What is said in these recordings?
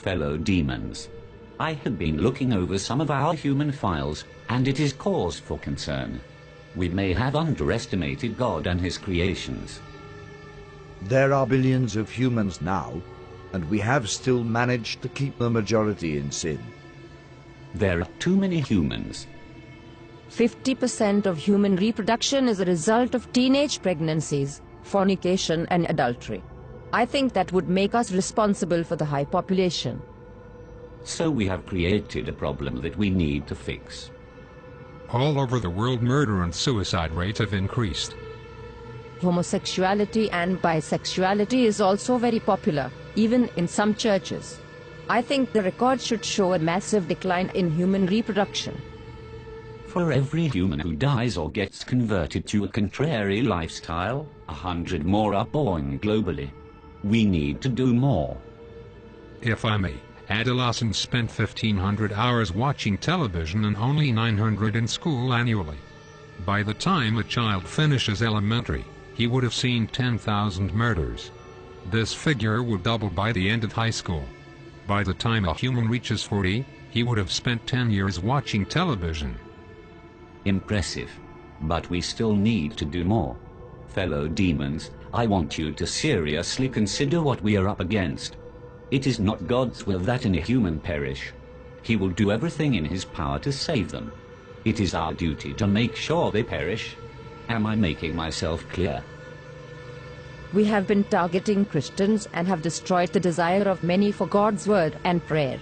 Fellow demons, I have been looking over some of our human files, and it is cause for concern. We may have underestimated God and his creations. There are billions of humans now, and we have still managed to keep the majority in sin. There are too many humans. 50% of human reproduction is a result of teenage pregnancies, fornication and adultery. I think that would make us responsible for the high population. So we have created a problem that we need to fix. All over the world, murder and suicide rates have increased. Homosexuality and bisexuality is also very popular, even in some churches. I think the record should show a massive decline in human reproduction. For every human who dies or gets converted to a contrary lifestyle, 100 more are born globally. We need to do more. If I may, adolescents spent 1,500 hours watching television and only 900 in school annually. By the time a child finishes elementary, he would have seen 10,000 murders. This figure would double by the end of high school. By the time a human reaches 40, he would have spent 10 years watching television. Impressive. But we still need to do more. Fellow demons, I want you to seriously consider what we are up against. It is not God's will that any human perish. He will do everything in his power to save them. It is our duty to make sure they perish. Am I making myself clear? We have been targeting Christians and have destroyed the desire of many for God's word and prayer.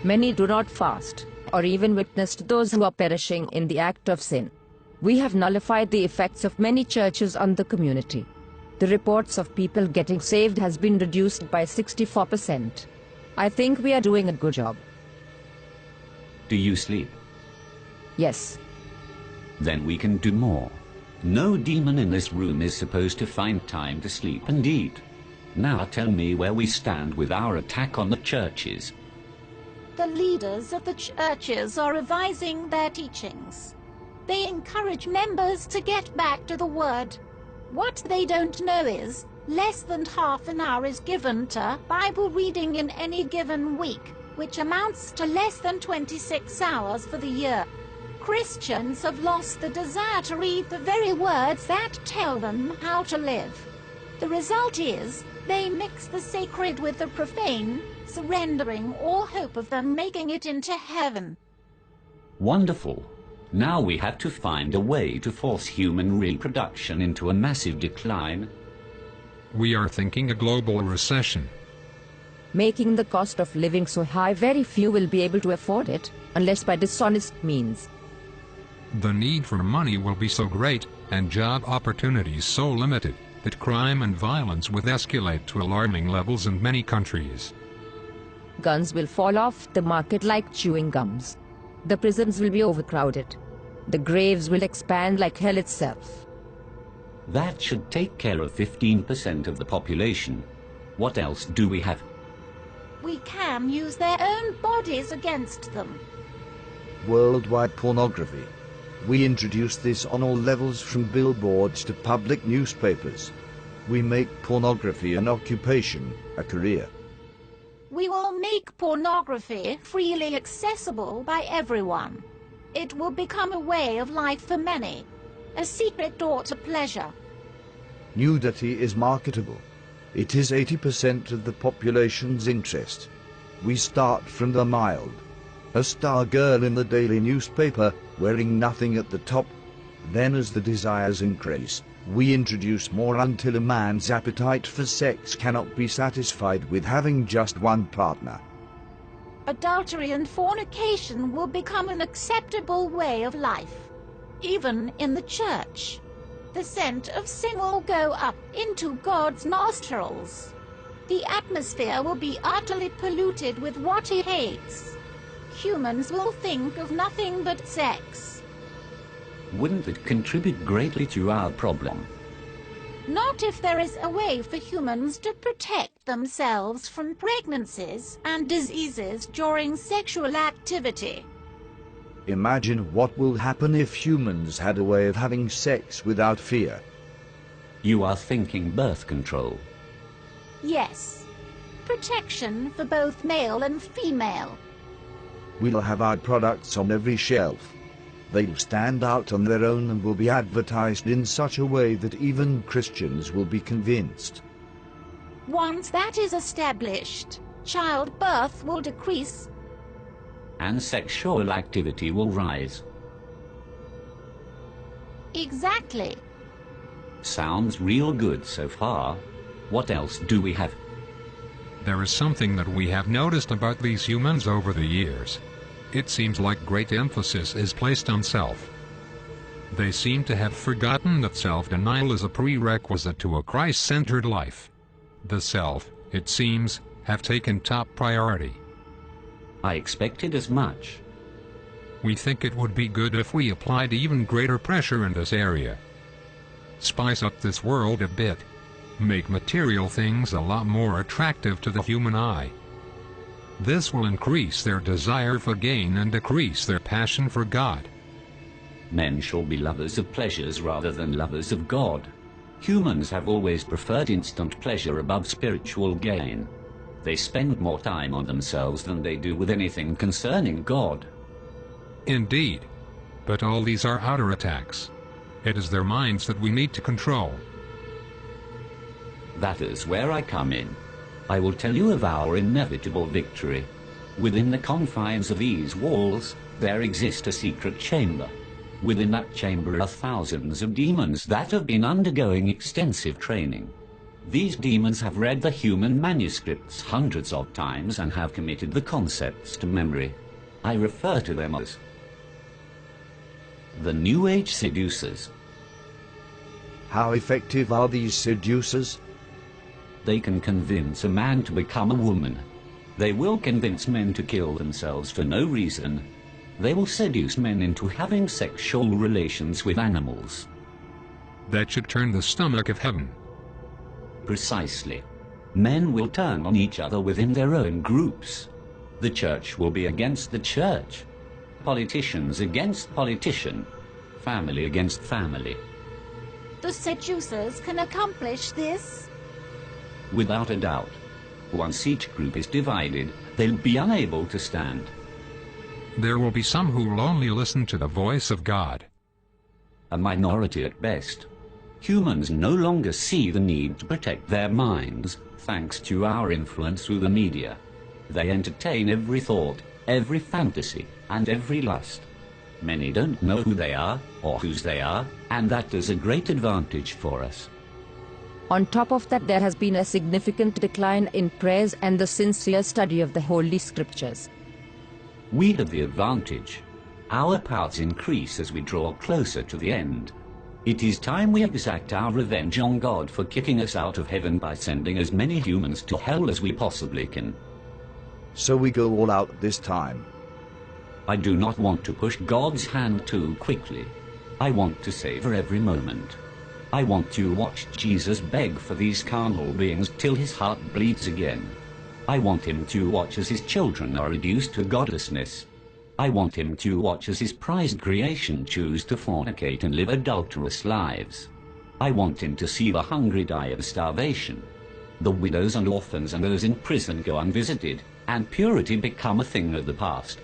Many do not fast, or even witness to those who are perishing in the act of sin. We have nullified the effects of many churches on the community. The reports of people getting saved has been reduced by 64%. I think we are doing a good job. Do you sleep? Yes. Then we can do more. No demon in this room is supposed to find time to sleep and eat. Now tell me where we stand with our attack on the churches. The leaders of the churches are revising their teachings. They encourage members to get back to the Word. What they don't know is, less than half an hour is given to Bible reading in any given week, which amounts to less than 26 hours for the year. Christians have lost the desire to read the very words that tell them how to live. The result is, they mix the sacred with the profane, surrendering all hope of them making it into heaven. Wonderful. Now we have to find a way to force human reproduction into a massive decline. We are thinking a global recession. Making the cost of living so high, very few will be able to afford it, unless by dishonest means. The need for money will be so great, and job opportunities so limited, that crime and violence will escalate to alarming levels in many countries. Guns will fall off the market like chewing gums. The prisons will be overcrowded. The graves will expand like hell itself. That should take care of 15% of the population. What else do we have? We can use their own bodies against them. Worldwide pornography. We introduce this on all levels, from billboards to public newspapers. We make pornography an occupation, a career. We will make pornography freely accessible by everyone. It will become a way of life for many, a secret door to pleasure. Nudity is marketable. It is 80% of the population's interest. We start from the mild. A star girl in the daily newspaper, wearing nothing at the top. Then as the desires increase, we introduce more until a man's appetite for sex cannot be satisfied with having just one partner. Adultery and fornication will become an acceptable way of life, even in the church. The scent of sin will go up into God's nostrils. The atmosphere will be utterly polluted with what he hates. Humans will think of nothing but sex. Wouldn't it contribute greatly to our problem? Not if there is a way for humans to protect themselves from pregnancies and diseases during sexual activity. Imagine what will happen if humans had a way of having sex without fear. You are thinking birth control. Yes. protection for both male and female. We'll have our products on every shelf. They'll stand out on their own and will be advertised in such a way that even Christians will be convinced. Once that is established, childbirth will decrease. And sexual activity will rise. Exactly. Sounds real good so far. What else do we have? There is something that we have noticed about these humans over the years. It seems like great emphasis is placed on self. They seem to have forgotten that self-denial is a prerequisite to a Christ-centered life. The self, it seems, have taken top priority. I expected as much. We think it would be good if we applied even greater pressure in this area. Spice up this world a bit. Make material things a lot more attractive to the human eye. This will increase their desire for gain and decrease their passion for God. Men shall be lovers of pleasures rather than lovers of God. Humans have always preferred instant pleasure above spiritual gain. They spend more time on themselves than they do with anything concerning God. Indeed. But all these are outer attacks. It is their minds that we need to control. That is where I come in. I will tell you of our inevitable victory. Within the confines of these walls, there exists a secret chamber. Within that chamber are thousands of demons that have been undergoing extensive training. These demons have read the human manuscripts hundreds of times and have committed the concepts to memory. I refer to them as the New Age seducers. How effective are these seducers? They can convince a man to become a woman. They will convince men to kill themselves for no reason. They will seduce men into having sexual relations with animals. That should turn the stomach of heaven. Precisely. Men will turn on each other within their own groups. The church will be against the church. Politicians against politician. Family against family. The seducers can accomplish this? Without a doubt. Once each group is divided, they'll be unable to stand. There will be some who will only listen to the voice of God. A minority at best. Humans no longer see the need to protect their minds, thanks to our influence through the media. They entertain every thought, every fantasy, and every lust. Many don't know who they are, or whose they are, and that is a great advantage for us. On top of that, there has been a significant decline in prayers and the sincere study of the Holy Scriptures. We have the advantage. Our powers increase as we draw closer to the end. It is time we exact our revenge on God for kicking us out of heaven by sending as many humans to hell as we possibly can. So we go all out this time. I do not want to push God's hand too quickly. I want to savor every moment. I want to watch Jesus beg for these carnal beings till his heart bleeds again. I want him to watch as his children are reduced to godlessness. I want him to watch as his prized creation choose to fornicate and live adulterous lives. I want him to see the hungry die of starvation, the widows and orphans and those in prison go unvisited, and purity become a thing of the past.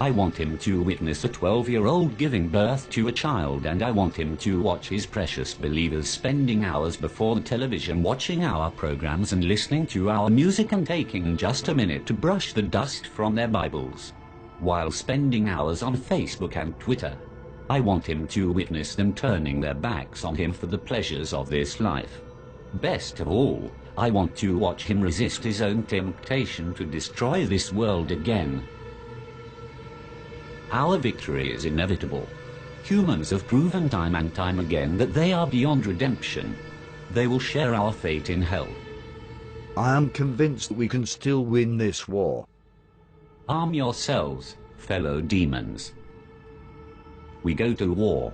I want him to witness a 12-year-old giving birth to a child, and I want him to watch his precious believers spending hours before the television watching our programs and listening to our music and taking just a minute to brush the dust from their Bibles, while spending hours on Facebook and Twitter. I want him to witness them turning their backs on him for the pleasures of this life. Best of all, I want to watch him resist his own temptation to destroy this world again. Our victory is inevitable. Humans have proven time and time again that they are beyond redemption. They will share our fate in hell. I am convinced that we can still win this war. Arm yourselves, fellow demons. We go to war.